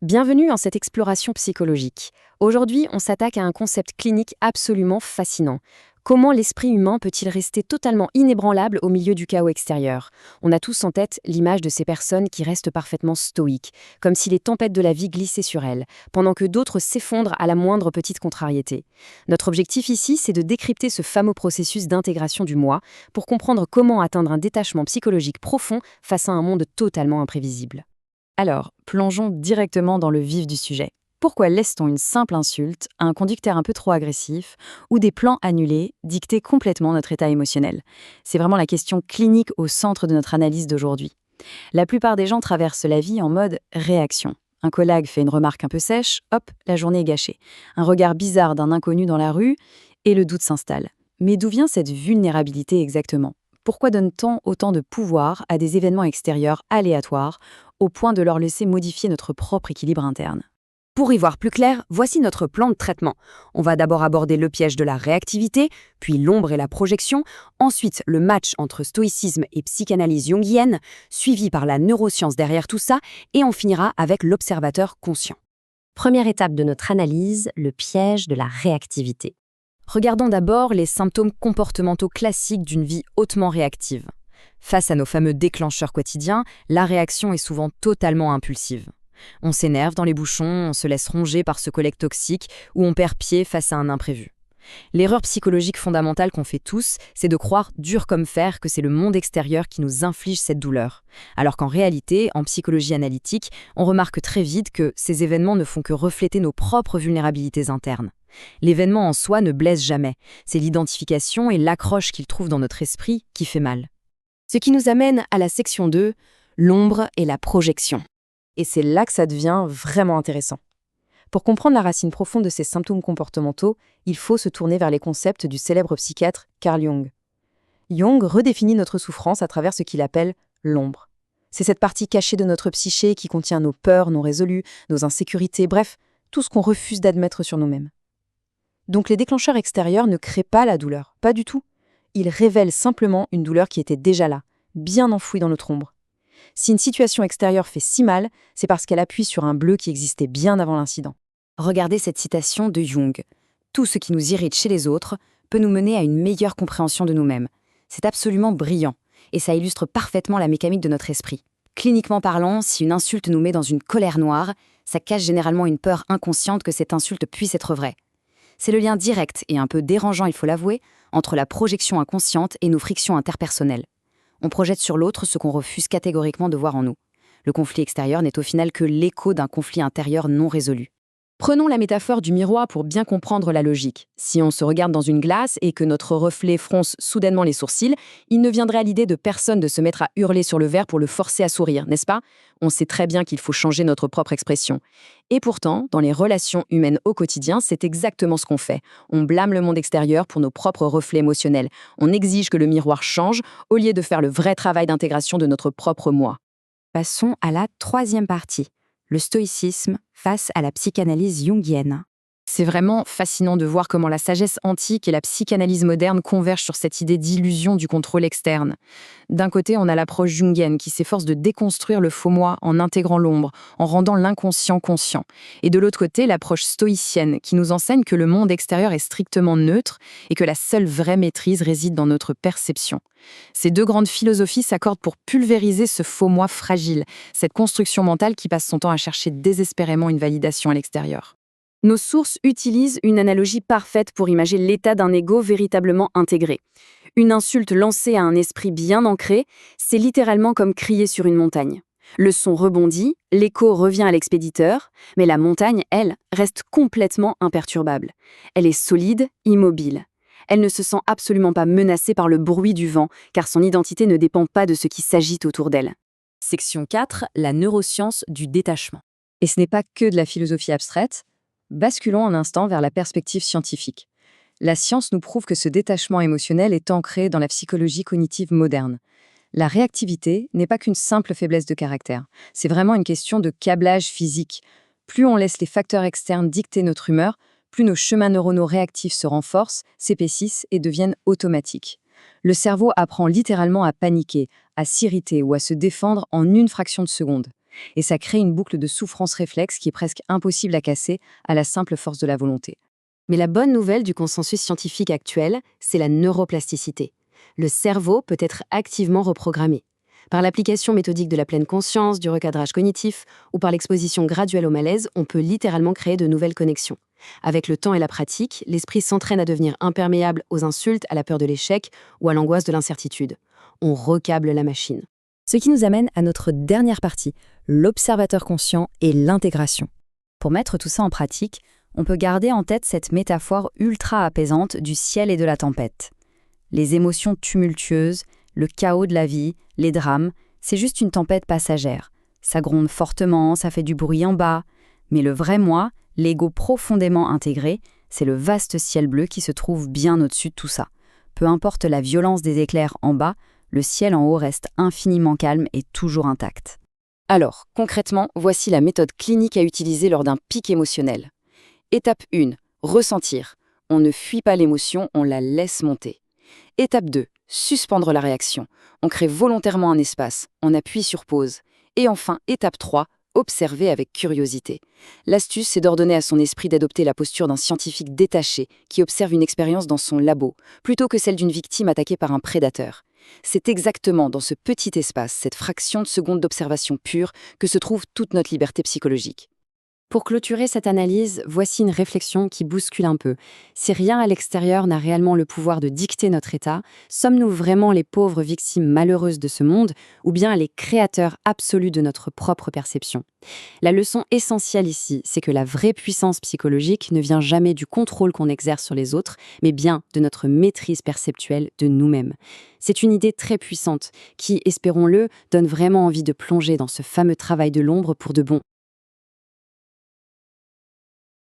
Bienvenue dans cette exploration psychologique. Aujourd'hui, on s'attaque à un concept clinique absolument fascinant. Comment l'esprit humain peut-il rester totalement inébranlable au milieu du chaos extérieur? On a tous en tête l'image de ces personnes qui restent parfaitement stoïques, comme si les tempêtes de la vie glissaient sur elles, pendant que d'autres s'effondrent à la moindre petite contrariété. Notre objectif ici, c'est de décrypter ce fameux processus d'intégration du moi pour comprendre comment atteindre un détachement psychologique profond face à un monde totalement imprévisible. Alors, plongeons directement dans le vif du sujet. Pourquoi laisse-t-on une simple insulte, un conducteur un peu trop agressif ou des plans annulés dicter complètement notre état émotionnel? C'est vraiment la question clinique au centre de notre analyse d'aujourd'hui. La plupart des gens traversent la vie en mode réaction. Un collègue fait une remarque un peu sèche, hop, la journée est gâchée. Un regard bizarre d'un inconnu dans la rue, et le doute s'installe. Mais d'où vient cette vulnérabilité exactement? Pourquoi donne-t-on autant de pouvoir à des événements extérieurs aléatoires, au point de leur laisser modifier notre propre équilibre interne? Pour y voir plus clair, voici notre plan de traitement. On va d'abord aborder le piège de la réactivité, puis l'ombre et la projection, ensuite le match entre stoïcisme et psychanalyse jungienne, suivi par la neuroscience derrière tout ça, et on finira avec l'observateur conscient. Première étape de notre analyse, le piège de la réactivité. Regardons d'abord les symptômes comportementaux classiques d'une vie hautement réactive. Face à nos fameux déclencheurs quotidiens, la réaction est souvent totalement impulsive. On s'énerve dans les bouchons, on se laisse ronger par ce collègue toxique ou on perd pied face à un imprévu. L'erreur psychologique fondamentale qu'on fait tous, c'est de croire dur comme fer que c'est le monde extérieur qui nous inflige cette douleur. Alors qu'en réalité, en psychologie analytique, on remarque très vite que ces événements ne font que refléter nos propres vulnérabilités internes. L'événement en soi ne blesse jamais, c'est l'identification et l'accroche qu'il trouve dans notre esprit qui fait mal. Ce qui nous amène à la section 2, l'ombre et la projection. Et c'est là que ça devient vraiment intéressant. Pour comprendre la racine profonde de ces symptômes comportementaux, il faut se tourner vers les concepts du célèbre psychiatre Carl Jung. Jung redéfinit notre souffrance à travers ce qu'il appelle l'ombre. C'est cette partie cachée de notre psyché qui contient nos peurs non résolues, nos insécurités, bref, tout ce qu'on refuse d'admettre sur nous-mêmes. Donc les déclencheurs extérieurs ne créent pas la douleur, pas du tout. Ils révèlent simplement une douleur qui était déjà là, bien enfouie dans notre ombre. Si une situation extérieure fait si mal, c'est parce qu'elle appuie sur un bleu qui existait bien avant l'incident. Regardez cette citation de Jung. Tout ce qui nous irrite chez les autres peut nous mener à une meilleure compréhension de nous-mêmes. C'est absolument brillant, et ça illustre parfaitement la mécanique de notre esprit. Cliniquement parlant, si une insulte nous met dans une colère noire, ça cache généralement une peur inconsciente que cette insulte puisse être vraie. C'est le lien direct, et un peu dérangeant il faut l'avouer, entre la projection inconsciente et nos frictions interpersonnelles. On projette sur l'autre ce qu'on refuse catégoriquement de voir en nous. Le conflit extérieur n'est au final que l'écho d'un conflit intérieur non résolu. Prenons la métaphore du miroir pour bien comprendre la logique. Si on se regarde dans une glace et que notre reflet fronce soudainement les sourcils, il ne viendrait à l'idée de personne de se mettre à hurler sur le verre pour le forcer à sourire, n'est-ce pas? On sait très bien qu'il faut changer notre propre expression. Et pourtant, dans les relations humaines au quotidien, c'est exactement ce qu'on fait. On blâme le monde extérieur pour nos propres reflets émotionnels. On exige que le miroir change au lieu de faire le vrai travail d'intégration de notre propre moi. Passons à la troisième partie. Le stoïcisme face à la psychanalyse jungienne. C'est vraiment fascinant de voir comment la sagesse antique et la psychanalyse moderne convergent sur cette idée d'illusion du contrôle externe. D'un côté, on a l'approche jungienne qui s'efforce de déconstruire le faux moi en intégrant l'ombre, en rendant l'inconscient conscient. Et de l'autre côté, l'approche stoïcienne qui nous enseigne que le monde extérieur est strictement neutre et que la seule vraie maîtrise réside dans notre perception. Ces deux grandes philosophies s'accordent pour pulvériser ce faux moi fragile, cette construction mentale qui passe son temps à chercher désespérément une validation à l'extérieur. Nos sources utilisent une analogie parfaite pour imager l'état d'un ego véritablement intégré. Une insulte lancée à un esprit bien ancré, c'est littéralement comme crier sur une montagne. Le son rebondit, l'écho revient à l'expéditeur, mais la montagne, elle, reste complètement imperturbable. Elle est solide, immobile. Elle ne se sent absolument pas menacée par le bruit du vent, car son identité ne dépend pas de ce qui s'agite autour d'elle. Section 4, la neuroscience du détachement. Et ce n'est pas que de la philosophie abstraite. Basculons un instant vers la perspective scientifique. La science nous prouve que ce détachement émotionnel est ancré dans la psychologie cognitive moderne. La réactivité n'est pas qu'une simple faiblesse de caractère, c'est vraiment une question de câblage physique. Plus on laisse les facteurs externes dicter notre humeur, plus nos chemins neuronaux réactifs se renforcent, s'épaississent et deviennent automatiques. Le cerveau apprend littéralement à paniquer, à s'irriter ou à se défendre en une fraction de seconde. Et ça crée une boucle de souffrance réflexe qui est presque impossible à casser à la simple force de la volonté. Mais la bonne nouvelle du consensus scientifique actuel, c'est la neuroplasticité. Le cerveau peut être activement reprogrammé. Par l'application méthodique de la pleine conscience, du recadrage cognitif ou par l'exposition graduelle au malaise, on peut littéralement créer de nouvelles connexions. Avec le temps et la pratique, l'esprit s'entraîne à devenir imperméable aux insultes, à la peur de l'échec ou à l'angoisse de l'incertitude. On recable la machine. Ce qui nous amène à notre dernière partie, l'observateur conscient et l'intégration. Pour mettre tout ça en pratique, on peut garder en tête cette métaphore ultra apaisante du ciel et de la tempête. Les émotions tumultueuses, le chaos de la vie, les drames, c'est juste une tempête passagère. Ça gronde fortement, ça fait du bruit en bas. Mais le vrai moi, l'ego profondément intégré, c'est le vaste ciel bleu qui se trouve bien au-dessus de tout ça. Peu importe la violence des éclairs en bas, le ciel en haut reste infiniment calme et toujours intact. Alors, concrètement, voici la méthode clinique à utiliser lors d'un pic émotionnel. Étape 1, ressentir. On ne fuit pas l'émotion, on la laisse monter. Étape 2, suspendre la réaction. On crée volontairement un espace, on appuie sur pause. Et enfin, étape 3, observer avec curiosité. L'astuce, c'est d'ordonner à son esprit d'adopter la posture d'un scientifique détaché qui observe une expérience dans son labo, plutôt que celle d'une victime attaquée par un prédateur. C'est exactement dans ce petit espace, cette fraction de seconde d'observation pure, que se trouve toute notre liberté psychologique. Pour clôturer cette analyse, voici une réflexion qui bouscule un peu. Si rien à l'extérieur n'a réellement le pouvoir de dicter notre état, sommes-nous vraiment les pauvres victimes malheureuses de ce monde ou bien les créateurs absolus de notre propre perception ? La leçon essentielle ici, c'est que la vraie puissance psychologique ne vient jamais du contrôle qu'on exerce sur les autres, mais bien de notre maîtrise perceptuelle de nous-mêmes. C'est une idée très puissante qui, espérons-le, donne vraiment envie de plonger dans ce fameux travail de l'ombre pour de bon.